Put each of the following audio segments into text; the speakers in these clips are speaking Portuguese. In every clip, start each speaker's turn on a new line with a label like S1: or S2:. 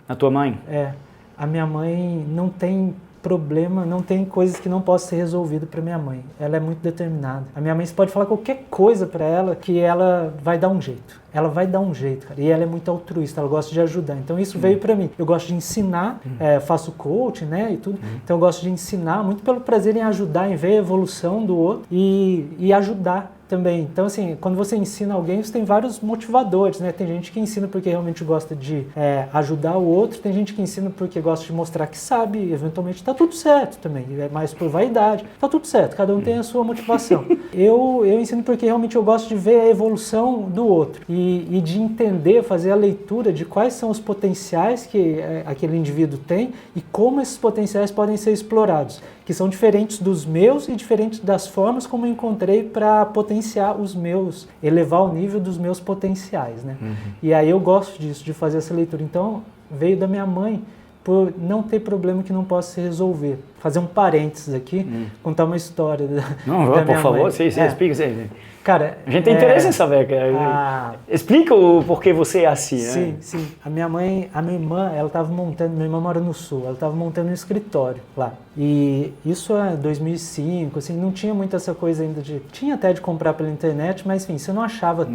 S1: A tua mãe?
S2: A minha mãe não tem problema, não tem coisas que não possam ser resolvidas para minha mãe. Ela é muito determinada. A minha mãe, você pode falar qualquer coisa para ela que ela vai dar um jeito. Ela vai dar um jeito, cara. E ela é muito altruísta, ela gosta de ajudar. Então isso veio para mim. Eu gosto de ensinar, faço coaching, né, e tudo. Então eu gosto de ensinar muito pelo prazer em ajudar, em ver a evolução do outro e ajudar também. Então, assim, quando você ensina alguém, você tem vários motivadores, né? Tem gente que ensina porque realmente gosta de ajudar o outro, tem gente que ensina porque gosta de mostrar que sabe, e eventualmente tá tudo certo também, é mais por vaidade, tá tudo certo, cada um tem a sua motivação. Eu ensino porque realmente eu gosto de ver a evolução do outro e de entender, fazer a leitura de quais são os potenciais que aquele indivíduo tem e como esses potenciais podem ser explorados, que são diferentes dos meus e diferentes das formas como eu encontrei para potenciar os meus, elevar o nível dos meus potenciais, né? E aí eu gosto disso, de fazer essa leitura. Então, veio da minha mãe por não ter problema que não possa se resolver. Fazer um parênteses aqui, contar uma história da minha
S1: por favor,
S2: mãe.
S1: você explica.
S2: Cara,
S1: a gente tem interesse em saber. Explica o porquê você é assim, né?
S2: Sim. A minha irmã, ela estava montando, minha irmã mora no Sul, ela estava montando um escritório lá. E isso é 2005, assim, não tinha muito essa coisa ainda tinha até de comprar pela internet, mas enfim, você não achava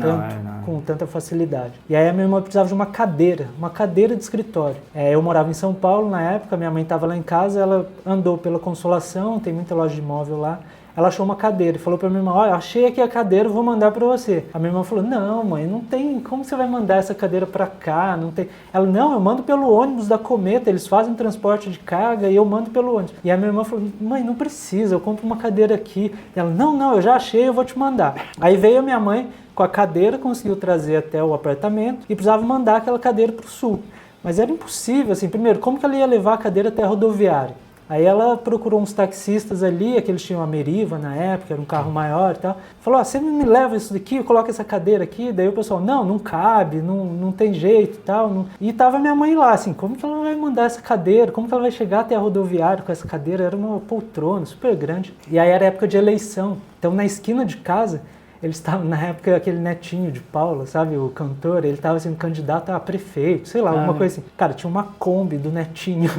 S2: com tanta facilidade. E aí a minha irmã precisava de uma cadeira de escritório. Eu morava em São Paulo na época, minha mãe estava lá em casa, ela andou pela Consolação, tem muita loja de imóvel lá. Ela achou uma cadeira e falou para minha irmã, olha, achei aqui a cadeira, vou mandar para você. A minha irmã falou, não mãe, não tem, como você vai mandar essa cadeira para cá? Não tem. Ela, não, eu mando pelo ônibus da Cometa, eles fazem transporte de carga e eu mando pelo ônibus. E a minha irmã falou, mãe, não precisa, eu compro uma cadeira aqui. E ela, não, eu já achei, eu vou te mandar. Aí veio a minha mãe com a cadeira, conseguiu trazer até o apartamento e precisava mandar aquela cadeira para o Sul. Mas era impossível, assim, primeiro, como que ela ia levar a cadeira até a rodoviária? Aí ela procurou uns taxistas ali, que eles tinham a Meriva na época, era um carro maior e tal. Falou, você me leva isso daqui, coloca essa cadeira aqui. Daí o pessoal, não cabe, não tem jeito e tal. Não. E tava minha mãe lá, assim, como que ela vai mandar essa cadeira? Como que ela vai chegar até a rodoviária com essa cadeira? Era uma poltrona super grande. E aí era época de eleição. Então na esquina de casa, eles estavam, na época, aquele Netinho de Paula, sabe, o cantor, ele estava sendo candidato a prefeito, sei lá, alguma coisa assim. Cara, tinha uma Kombi do Netinho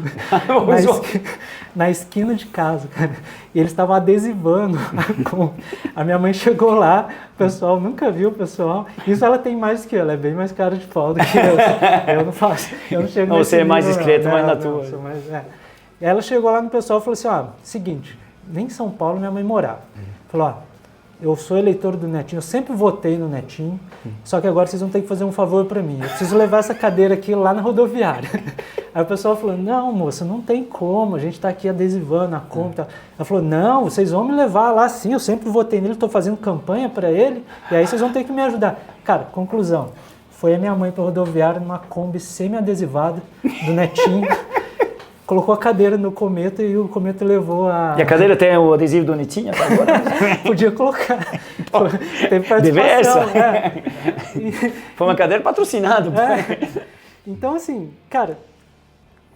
S2: na esquina de casa, cara. E eles estavam adesivando a Kombi. A minha mãe chegou lá, o pessoal nunca viu o pessoal. Isso ela tem mais que eu, ela é bem mais cara de pau do que eu. Eu não faço, eu não chego nesse
S1: você é mais
S2: nível,
S1: discreto,
S2: não.
S1: mais na
S2: Não,
S1: tua.
S2: sou mais, Ela chegou lá no pessoal e falou assim, seguinte, nem em São Paulo minha mãe morava. Falou, eu sou eleitor do Netinho, eu sempre votei no Netinho, só que agora vocês vão ter que fazer um favor para mim. Eu preciso levar essa cadeira aqui lá na rodoviária. Aí o pessoal falou, não, moça, não tem como, a gente está aqui adesivando a conta. Ela falou, não, vocês vão me levar lá sim, eu sempre votei nele, estou fazendo campanha para ele, e aí vocês vão ter que me ajudar. Cara, conclusão, foi a minha mãe para a rodoviária numa Kombi semi-adesivada do Netinho, colocou a cadeira no Cometa e o Cometa levou a...
S1: E a cadeira tem o adesivo do Netinho até agora?
S2: Podia colocar. Teve participação.
S1: Diversa. Foi uma cadeira patrocinada.
S2: Então, assim, cara,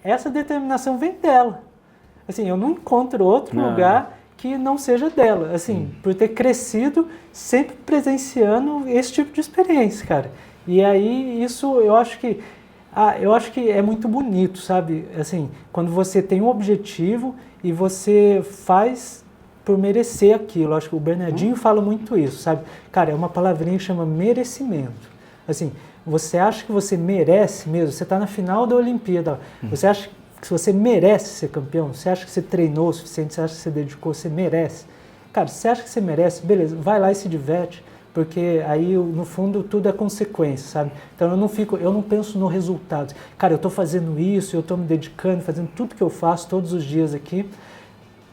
S2: essa determinação vem dela. Assim, eu não encontro outro lugar que não seja dela. Assim, por ter crescido sempre presenciando esse tipo de experiência, cara. E aí, isso eu acho que é muito bonito, sabe? Assim, quando você tem um objetivo e você faz por merecer aquilo. Eu acho que o Bernardinho fala muito isso, sabe? Cara, é uma palavrinha que chama merecimento. Assim, você acha que você merece mesmo? Você está na final da Olimpíada. Você acha que você merece ser campeão? Você acha que você treinou o suficiente? Você acha que você dedicou? Você merece? Cara, você acha que você merece? Beleza, vai lá e se diverte. Porque aí, no fundo, tudo é consequência, sabe? Então eu não penso no resultado. Cara, eu estou fazendo isso, eu estou me dedicando, fazendo tudo que eu faço todos os dias aqui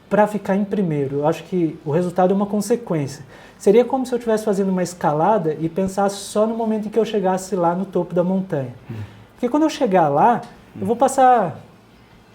S2: para ficar em primeiro. Eu acho que o resultado é uma consequência. Seria como se eu estivesse fazendo uma escalada e pensasse só no momento em que eu chegasse lá no topo da montanha. Porque quando eu chegar lá, eu vou passar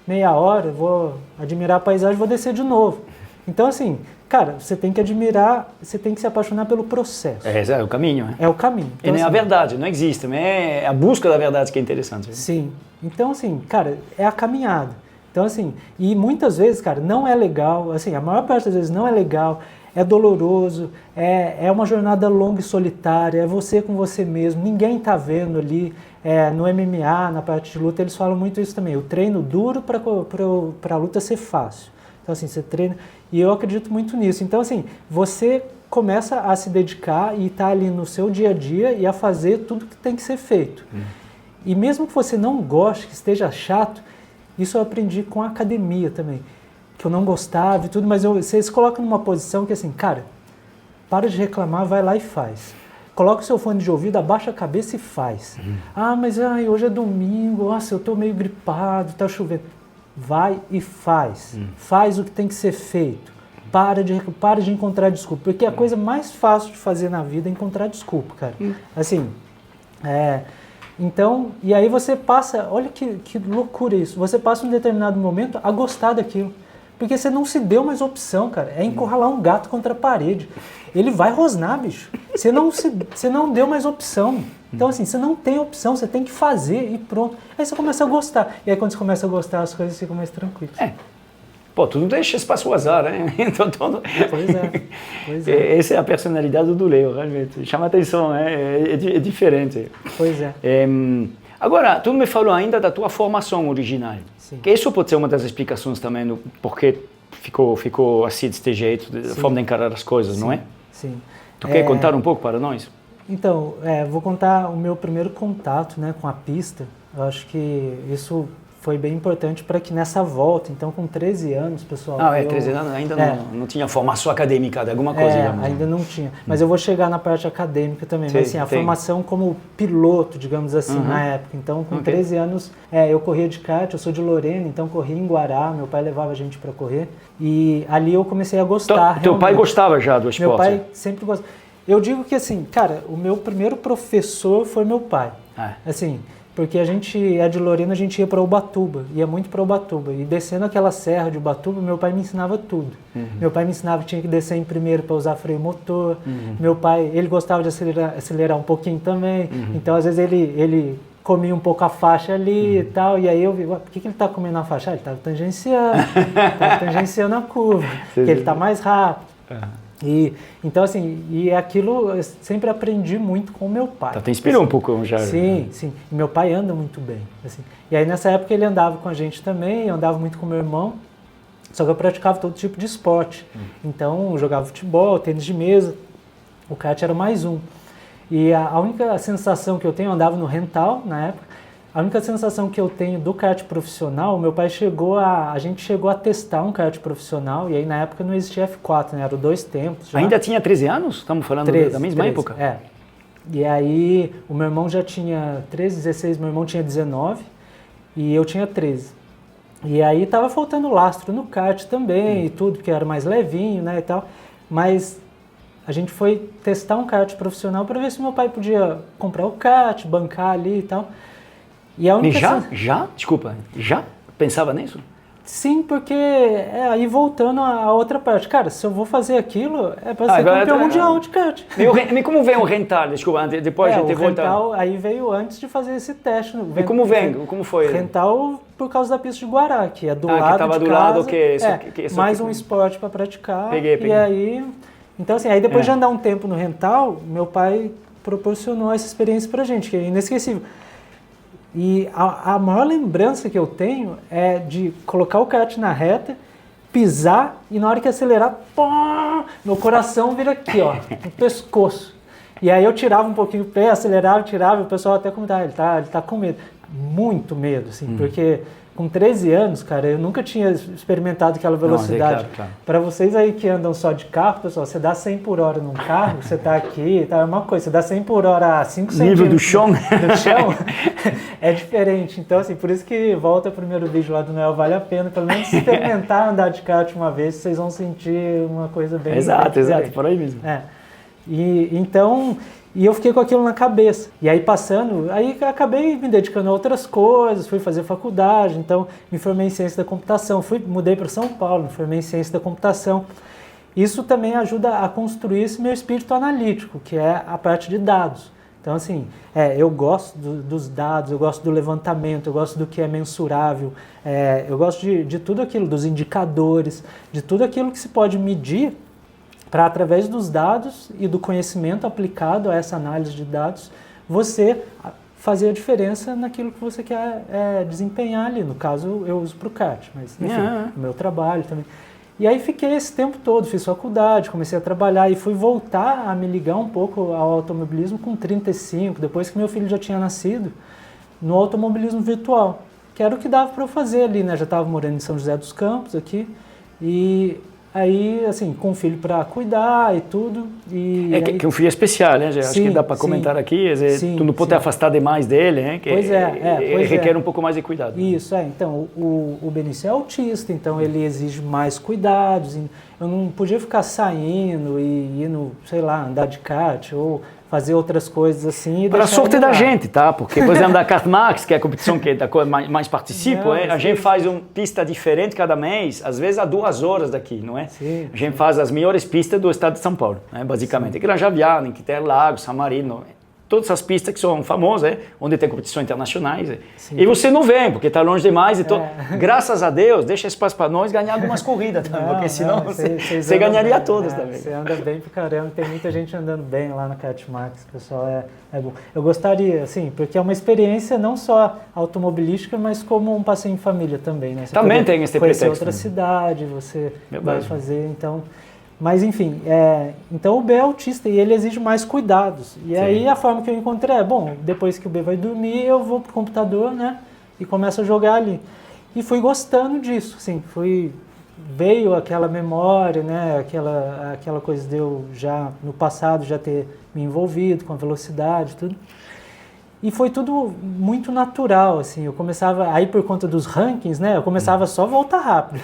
S2: meia hora, vou admirar a paisagem, vou descer de novo. Então, assim, cara, você tem que admirar, você tem que se apaixonar pelo processo.
S1: É o caminho, né?
S2: É o caminho. Então,
S1: e nem
S2: assim,
S1: a verdade, não existe, mas é a busca da verdade que é interessante.
S2: Sim. Então, assim, cara, é a caminhada. Então, assim, e muitas vezes, cara, não é legal, assim, a maior parte das vezes não é legal, é doloroso, é uma jornada longa e solitária, é você com você mesmo, ninguém tá vendo ali, no MMA, na parte de luta, eles falam muito isso também. O treino duro para a luta ser fácil. Então, assim, você treina... E eu acredito muito nisso. Então, assim, você começa a se dedicar e estar ali no seu dia a dia e a fazer tudo que tem que ser feito. E mesmo que você não goste, que esteja chato, isso eu aprendi com a academia também. Que eu não gostava e tudo, mas você se coloca numa posição que, assim, cara, para de reclamar, vai lá e faz. Coloca o seu fone de ouvido, abaixa a cabeça e faz. Mas hoje é domingo, nossa, eu estou meio gripado, está chovendo. Vai e faz. Faz o que tem que ser feito. Para de encontrar desculpa. Porque a coisa mais fácil de fazer na vida é encontrar desculpa, cara. Assim, então, e aí você passa, olha que loucura isso, você passa um determinado momento a gostar daquilo. Porque você não se deu mais opção, cara. É encurralar um gato contra a parede. Ele vai rosnar, bicho. Você não deu mais opção. Então, assim, você não tem opção, você tem que fazer e pronto. Aí você começa a gostar. E aí, quando você começa a gostar, as coisas ficam mais tranquilas.
S1: Pô, tudo deixa espaço ao azar, né? Então,
S2: Pois é.
S1: Essa é a personalidade do Leo, realmente. Chama atenção, é diferente.
S2: Pois é.
S1: Agora, tu me falou ainda da tua formação original.
S2: Sim.
S1: Que isso pode ser uma das explicações também do porquê ficou assim desse jeito, da forma de encarar as coisas, não é?
S2: Sim.
S1: Tu quer contar um pouco para nós?
S2: Então, vou contar o meu primeiro contato, né, com a pista. Eu acho que isso foi bem importante para que nessa volta, então com 13 anos, pessoal...
S1: 13 anos ainda não tinha formação acadêmica de alguma coisa.
S2: Ainda não tinha. Mas eu vou chegar na parte acadêmica também. Mas assim, a formação como piloto, digamos assim, na época. Então, com 13 anos, eu corria de kart, eu sou de Lorena, então corria em Guará, meu pai levava a gente para correr. E ali eu comecei a gostar.
S1: Teu pai gostava já do esporte?
S2: Meu pai sempre gostava. Eu digo que assim, cara, o meu primeiro professor foi meu pai. Assim... Porque a gente é de Lorena, a gente ia para Ubatuba, ia muito para Ubatuba. E descendo aquela serra de Ubatuba, meu pai me ensinava tudo. Meu pai me ensinava que tinha que descer em primeiro para usar freio motor. Meu pai, ele gostava de acelerar um pouquinho também. Então, às vezes, ele comia um pouco a faixa ali e tal. E aí eu vi, por que ele está comendo a faixa? Ele estava tangenciando a curva, porque ele está mais rápido. Então, assim, e aquilo eu sempre aprendi muito com o meu pai.
S1: Te inspirou um pouco já.
S2: Sim. E meu pai anda muito bem. Assim. E aí, nessa época, ele andava com a gente também, eu andava muito com meu irmão, só que eu praticava todo tipo de esporte. Então, eu jogava futebol, tênis de mesa, o kart era mais um. E a única sensação que eu tenho, eu andava no rental na época, a única sensação que eu tenho do kart profissional, meu pai a gente chegou a testar um kart profissional, e aí na época não existia F4, né? Era 2 tempos. Já.
S1: Ainda tinha 13 anos? Estamos falando 13, da mesma época?
S2: E aí o meu irmão já tinha 13, 16, meu irmão tinha 19 e eu tinha 13. E aí tava faltando lastro no kart também e tudo, porque era mais levinho, né, e tal. Mas a gente foi testar um kart profissional para ver se meu pai podia comprar o kart, bancar ali e tal. E a única
S1: já pensava nisso?
S2: Sim, porque aí voltando a outra parte, cara, se eu vou fazer aquilo, é para ser campeão mundial de kart.
S1: E como vem o rental? Desculpa, depois a gente volta.
S2: O rental aí veio antes de fazer esse teste.
S1: E como vem? Como foi?
S2: Rental por causa da pista de Guará, que é do lado
S1: que tava
S2: de
S1: do
S2: casa.
S1: Lado
S2: mais um esporte para praticar.
S1: Peguei.
S2: E aí, então assim, aí depois de andar um tempo no rental, meu pai proporcionou essa experiência pra gente, que é inesquecível. E a maior lembrança que eu tenho é de colocar o kart na reta, pisar e na hora que acelerar, pô, meu coração vira aqui, ó, no pescoço. E aí eu tirava um pouquinho o pé, acelerava, tirava, e o pessoal até comentava, ele tá com medo. Muito medo, assim, porque com 13 anos, cara, eu nunca tinha experimentado aquela velocidade.
S1: Claro.
S2: Para vocês aí que andam só de carro, pessoal, você dá 100 por hora num carro, você tá aqui, tá, é uma coisa, você dá 100 por hora a 5 centímetros
S1: nível do chão,
S2: é diferente. Então, assim, por isso que volta o primeiro vídeo lá do Noel, vale a pena, pelo menos experimentar andar de kart uma vez, vocês vão sentir uma coisa bem...
S1: Exato, por aí mesmo.
S2: E eu fiquei com aquilo na cabeça. E aí passando, aí acabei me dedicando a outras coisas, fui fazer faculdade, então me formei em ciência da computação, mudei para São Paulo, me formei em ciência da computação. Isso também ajuda a construir esse meu espírito analítico, que é a parte de dados. Então, assim, eu gosto dos dados, eu gosto do levantamento, eu gosto do que é mensurável, eu gosto de tudo aquilo, dos indicadores, de tudo aquilo que se pode medir para, através dos dados e do conhecimento aplicado a essa análise de dados, você fazer a diferença naquilo que você quer desempenhar ali. No caso, eu uso para o kart, mas enfim, o meu trabalho também. E aí fiquei esse tempo todo, fiz faculdade, comecei a trabalhar e fui voltar a me ligar um pouco ao automobilismo com 35, depois que meu filho já tinha nascido, no automobilismo virtual, que era o que dava para eu fazer ali, né? Já estava morando em São José dos Campos aqui, e aí, assim, com o filho para cuidar e tudo. E
S1: aí... que um filho é especial, né? Acho que dá para comentar aqui. Tu não pode te afastar demais dele, né? Que
S2: pois
S1: requer um pouco mais de cuidado.
S2: Isso, então, o Benício é autista, então ele exige mais cuidados. Eu não podia ficar saindo e indo, sei lá, andar de kart ou fazer outras coisas assim.
S1: Para a sorte da gente, tá? Porque, por exemplo, da Kart Max, que é a competição que mais participo, a gente faz uma pista diferente cada mês, às vezes a 2 horas daqui, não é?
S2: Sim,
S1: a gente faz as melhores pistas do estado de São Paulo, né? Basicamente. Granja Viana, Interlagos, San Marino, todas essas pistas que são famosas, onde tem competições internacionais. E você não vem, porque está longe demais. Então, graças a Deus, deixa espaço para nós ganhar algumas corridas também, porque senão você ganharia todas também.
S2: Você anda bem pra caramba, tem muita gente andando bem lá na Kart Max, pessoal, é bom. Eu gostaria, assim, porque é uma experiência não só automobilística, mas como um passeio em família também, né? Você
S1: também tem esse pretexto.
S2: Conhecer outra cidade, você vai fazer, então... Mas enfim, então o B é autista e ele exige mais cuidados. E aí a forma que eu encontrei depois que o B vai dormir, eu vou pro computador, né? E começo a jogar ali. E fui gostando disso, assim, veio aquela memória, né? Aquela coisa de eu já, no passado, já ter me envolvido com a velocidade e tudo. E foi tudo muito natural, assim, eu começava, aí por conta dos rankings, né, eu começava só a voltar rápido,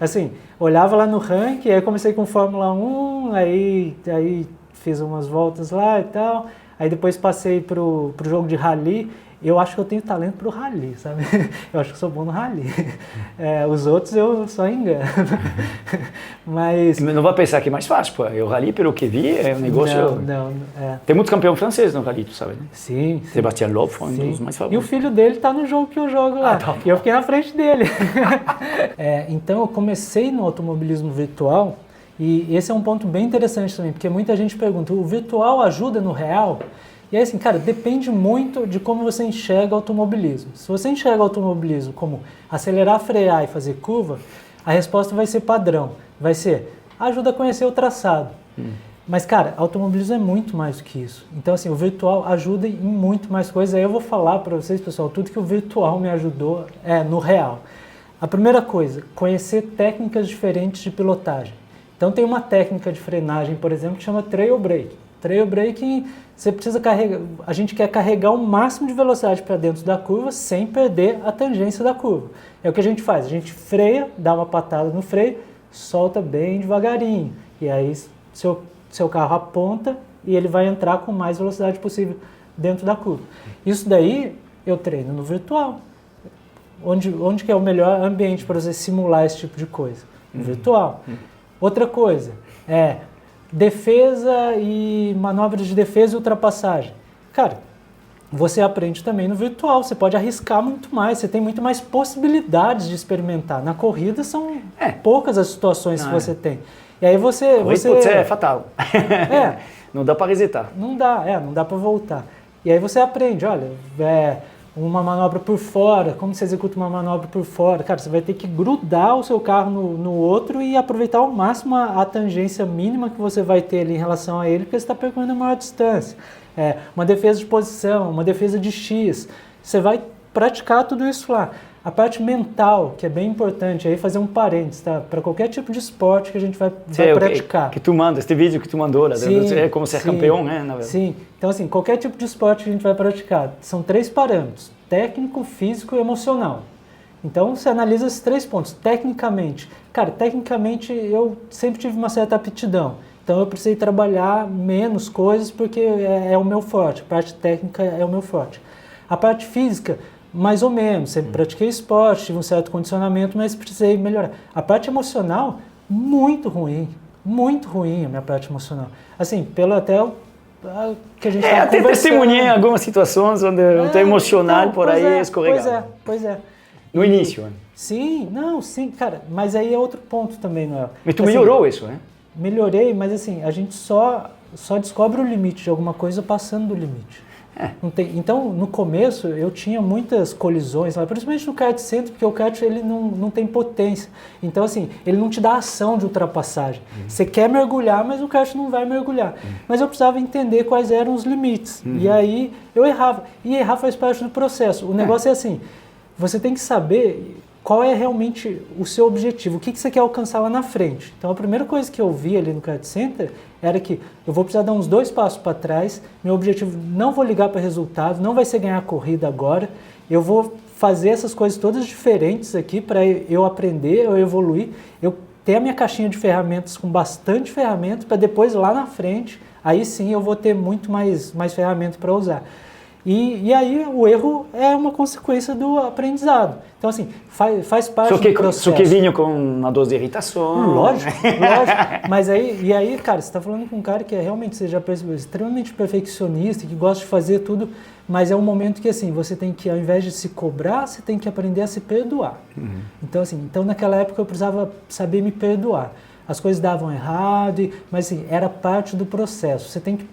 S2: assim, olhava lá no ranking, aí comecei com Fórmula 1, aí fiz umas voltas lá e tal, aí depois passei pro jogo de rally. Eu acho que eu tenho talento pro rally, sabe? Eu acho que sou bom no rally. Os outros eu só engano. Mas...
S1: Não vai pensar que é mais fácil, pô. O rally, pelo que vi, é um negócio...
S2: Não.
S1: Tem muito campeão francês no rally, tu sabe, né?
S2: Sim.
S1: Sébastien Loeb foi um dos mais famosos.
S2: E o filho dele tá no jogo que eu jogo lá. E eu fiquei na frente dele. Então eu comecei no automobilismo virtual, e esse é um ponto bem interessante também, porque muita gente pergunta, o virtual ajuda no real? E aí, assim, cara, depende muito de como você enxerga o automobilismo. Se você enxerga o automobilismo como acelerar, frear e fazer curva, a resposta vai ser padrão. Vai ser, ajuda a conhecer o traçado. Mas, cara, automobilismo é muito mais do que isso. Então, assim, o virtual ajuda em muito mais coisas. Aí eu vou falar para vocês, pessoal, tudo que o virtual me ajudou no real. A primeira coisa, conhecer técnicas diferentes de pilotagem. Então, tem uma técnica de frenagem, por exemplo, que chama trail brake. Trail braking, você precisa a gente quer carregar o máximo de velocidade para dentro da curva sem perder a tangência da curva. É o que a gente faz, a gente freia, dá uma patada no freio, solta bem devagarinho. E aí seu carro aponta e ele vai entrar com mais velocidade possível dentro da curva. Isso daí eu treino no virtual. Onde que é o melhor ambiente para você simular esse tipo de coisa? No virtual. Outra coisa defesa e manobras de defesa e ultrapassagem. Cara, você aprende também no virtual, você pode arriscar muito mais, você tem muito mais possibilidades de experimentar. Na corrida são poucas as situações que você tem. E aí você
S1: é fatal. Não dá para resetar.
S2: Não dá para voltar. E aí você aprende, olha, uma manobra por fora, como você executa uma manobra por fora. Cara, você vai ter que grudar o seu carro no outro e aproveitar ao máximo a tangência mínima que você vai ter ali em relação a ele, porque você está percorrendo a maior distância. Uma defesa de posição, uma defesa de X. Você vai praticar tudo isso lá. A parte mental, que é bem importante, aí fazer um parênteses, tá? Para qualquer tipo de esporte que a gente vai praticar.
S1: Que tu manda, este vídeo que tu mandou, é como ser campeão, né? Na verdade.
S2: Sim, então assim, qualquer tipo de esporte que a gente vai praticar, são 3 parâmetros, técnico, físico e emocional. Então você analisa esses 3 pontos, tecnicamente. Cara, tecnicamente eu sempre tive uma certa aptidão, então eu precisei trabalhar menos coisas porque é o meu forte, a parte técnica é o meu forte. A parte física, mais ou menos, sempre pratiquei esporte, tive um certo condicionamento, mas precisei melhorar. A parte emocional, muito ruim a minha parte emocional. Assim, pelo até o que a gente estava
S1: conversando. Até testemunhei em algumas situações onde eu estou emocional, então, por aí escorregado.
S2: Pois é.
S1: No início, né?
S2: Sim, cara, mas aí é outro ponto também, Noel.
S1: Mas tu melhorou isso, né?
S2: Melhorei, mas assim, a gente só descobre o limite de alguma coisa passando do limite. Então, no começo, eu tinha muitas colisões lá, principalmente no kart center, porque o kart ele não tem potência. Então, assim, ele não te dá ação de ultrapassagem. Você quer mergulhar, mas o kart não vai mergulhar. Mas eu precisava entender quais eram os limites. E aí, eu errava. E errar faz parte do processo. O negócio é assim, você tem que saber qual é realmente o seu objetivo, o que você quer alcançar lá na frente. Então, a primeira coisa que eu vi ali no kart center era que eu vou precisar dar uns 2 passos para trás, meu objetivo não vou ligar para resultado, não vai ser ganhar a corrida agora, eu vou fazer essas coisas todas diferentes aqui para eu aprender, eu evoluir, eu ter a minha caixinha de ferramentas com bastante ferramenta para depois lá na frente, aí sim eu vou ter muito mais ferramenta para usar. E aí o erro é uma consequência do aprendizado. Então, assim, faz parte do processo.
S1: Só que vinha com uma dose de irritação.
S2: Lógico. Mas aí, cara, você está falando com um cara que realmente seja extremamente perfeccionista, que gosta de fazer tudo, mas é um momento que, assim, você tem que, ao invés de se cobrar, você tem que aprender a se perdoar. Então, assim, naquela época eu precisava saber me perdoar. As coisas davam errado, mas assim, era parte do processo. Você tem que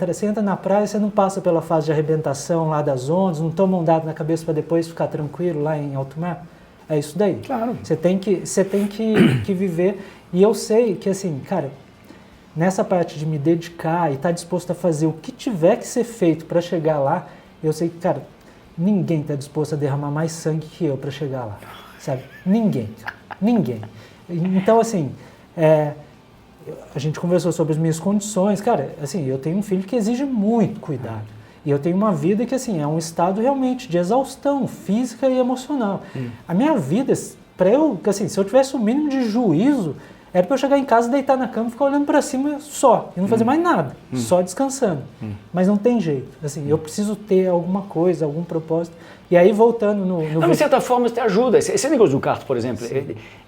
S2: você entra na praia, você não passa pela fase de arrebentação lá das ondas, não toma um dado na cabeça para depois ficar tranquilo lá em alto mar. É isso daí.
S1: Claro.
S2: Você tem que viver. E eu sei que, assim, cara, nessa parte de me dedicar e estar disposto a fazer o que tiver que ser feito para chegar lá, eu sei que, cara, ninguém está disposto a derramar mais sangue que eu para chegar lá. Sabe? Ninguém. Então, assim, a gente conversou sobre as minhas condições. Cara, assim, eu tenho um filho que exige muito cuidado. E eu tenho uma vida que, assim, é um estado realmente de exaustão física e emocional. A minha vida, assim, se eu tivesse o mínimo de juízo, era para eu chegar em casa, deitar na cama e ficar olhando para cima só, e não fazer mais nada, só descansando. Mas não tem jeito. Assim, eu preciso ter alguma coisa, algum propósito. E aí, voltando no...
S1: Não, de certa forma, isso te ajuda. Esse negócio do kart, por exemplo,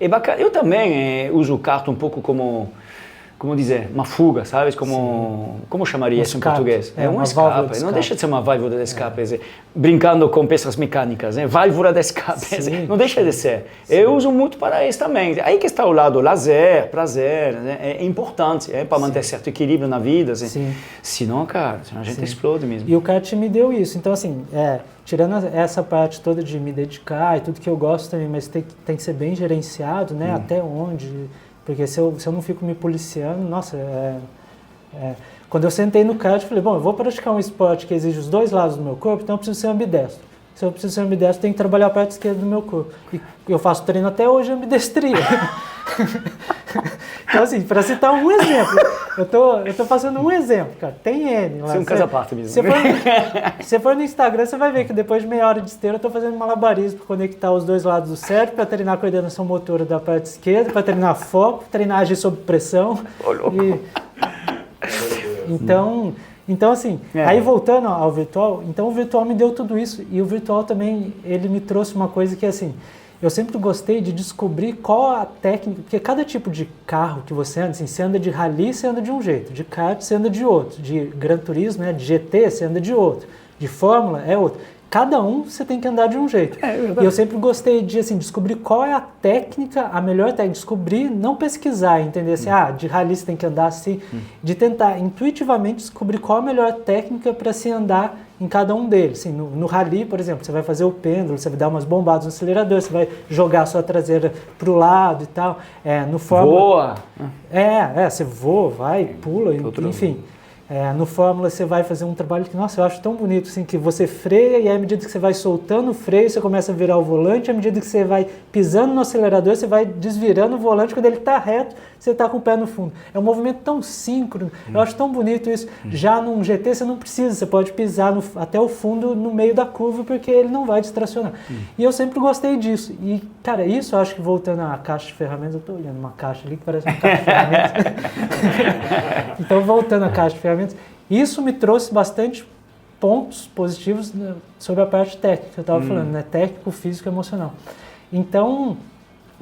S1: é bacana. Eu também uso o kart um pouco como dizer, uma fuga, sabes? Como chamaria isso em português? É um escape. Não deixa de ser uma válvula de escape. Brincando com peças mecânicas, válvula de escape. Não deixa de ser. Eu uso muito para isso também. Aí que está o lado lazer, prazer, é importante para manter certo equilíbrio na vida. Senão, cara, a gente explode mesmo.
S2: E o kart me deu isso. Então, assim, tirando essa parte toda de me dedicar e tudo que eu gosto também, mas tem que ser bem gerenciado, né? Até onde... Porque se eu não fico me policiando, nossa, quando eu sentei no kart, eu falei, bom, eu vou praticar um esporte que exige os dois lados do meu corpo, então eu preciso ser ambidestro. Se eu preciso ser ambidestro, eu tenho que trabalhar a parte esquerda do meu corpo. E eu faço treino até hoje de ambidestria. Então, assim, para citar um exemplo, eu tô fazendo um exemplo, cara, tem N lá.
S1: Você é um caso à parte mesmo.
S2: Se for no Instagram, você vai ver que depois de meia hora de esteira eu tô fazendo malabarismo para conectar os dois lados do cérebro, para treinar a coordenação motora da parte esquerda, para treinar foco, treinar agir sob pressão. Então, assim, aí voltando ao virtual, então o virtual me deu tudo isso, e o virtual também, ele me trouxe uma coisa que, assim, eu sempre gostei de descobrir qual a técnica, porque cada tipo de carro que você anda, assim, você anda de rally, você anda de um jeito, de kart, você anda de outro, de Gran Turismo, né, de GT, você anda de outro, de Fórmula é outro. Cada um você tem que andar de um jeito. E eu sempre gostei de, assim, descobrir qual é a técnica, a melhor técnica, descobrir, não pesquisar, entender assim, de rally você tem que andar assim, de tentar intuitivamente descobrir qual a melhor técnica para se andar em cada um deles. Assim, no rally, por exemplo, você vai fazer o pêndulo, você vai dar umas bombadas no acelerador, você vai jogar a sua traseira para o lado e tal. No Fórmula,
S1: voa!
S2: Você voa, vai, pula, enfim. No Fórmula você vai fazer um trabalho que, nossa, eu acho tão bonito, assim, que você freia e à medida que você vai soltando o freio, você começa a virar o volante, à medida que você vai pisando no acelerador, você vai desvirando o volante, quando ele está reto, você está com o pé no fundo. É um movimento tão síncrono, eu acho tão bonito isso. Já num GT você não precisa, você pode pisar até o fundo no meio da curva, porque ele não vai distracionar. E eu sempre gostei disso. E, cara, isso eu acho que, voltando à caixa de ferramentas, eu estou olhando uma caixa ali que parece uma caixa de ferramentas. Então, voltando à caixa de ferramentas, isso me trouxe bastante pontos positivos sobre a parte técnica que eu estava falando, né? Técnico, físico e emocional. Então,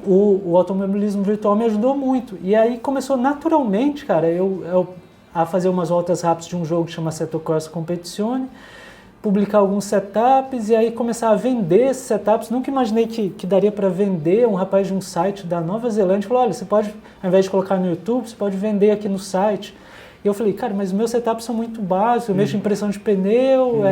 S2: o automobilismo virtual me ajudou muito. E aí começou naturalmente, cara, eu a fazer umas voltas rápidas de um jogo que chama Assetto Corsa Competizione, publicar alguns setups e aí começar a vender esses setups. Nunca imaginei que daria para vender. Um rapaz de um site da Nova Zelândia falou, olha, você pode, ao invés de colocar no YouTube, você pode vender aqui no site. E eu falei, cara, mas meus setups são muito básicos, eu mexo em pressão de pneu,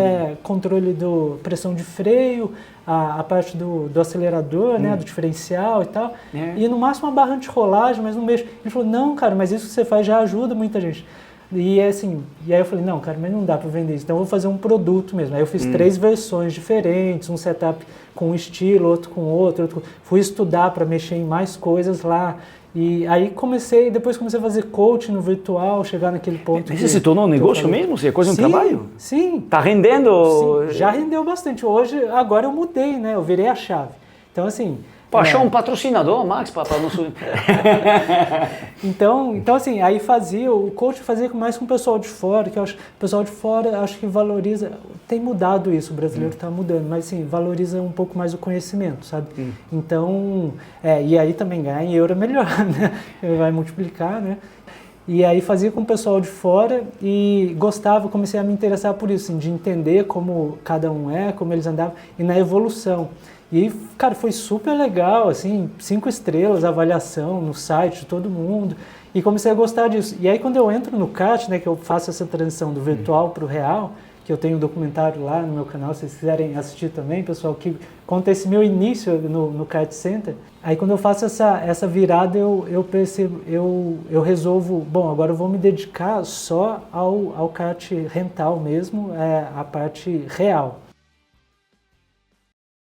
S2: controle do pressão de freio, a parte do acelerador, né, do diferencial e tal, e no máximo uma barra anti-rolagem, mas não mexo. Ele falou, não, cara, mas isso que você faz já ajuda muita gente. E assim, e aí eu falei, não, cara, mas não dá para vender isso, então eu vou fazer um produto mesmo. Aí eu fiz 3 versões diferentes, um setup com um estilo, outro com outro. Fui estudar para mexer em mais coisas lá. E aí depois comecei a fazer coaching no virtual, chegar naquele ponto.
S1: Mas isso se tornou um negócio mesmo? Você é coisa de trabalho?
S2: Sim.
S1: Tá rendendo?
S2: Sim, já rendeu bastante. Agora eu mudei, né? Eu virei a chave. Então assim...
S1: Pô, achou um patrocinador, Max, para não subir.
S2: Então, assim, aí o coach fazia mais com o pessoal de fora, que eu acho, o pessoal de fora acho que valoriza, tem mudado isso, o brasileiro está mudando, mas assim, valoriza um pouco mais o conhecimento, sabe? Então, e aí também ganhar em euro é melhor, né? Vai multiplicar, né? E aí fazia com o pessoal de fora e comecei a me interessar por isso, assim, de entender como cada um como eles andavam e na evolução. E, cara, foi super legal, assim, 5 estrelas, avaliação no site de todo mundo. E comecei a gostar disso. E aí, quando eu entro no kart, né, que eu faço essa transição do virtual para o real, que eu tenho um documentário lá no meu canal, se vocês quiserem assistir também, pessoal, que conta esse meu início no Kart Center. Aí, quando eu faço essa virada, eu percebo, eu resolvo, bom, agora eu vou me dedicar só ao kart rental mesmo, a parte real.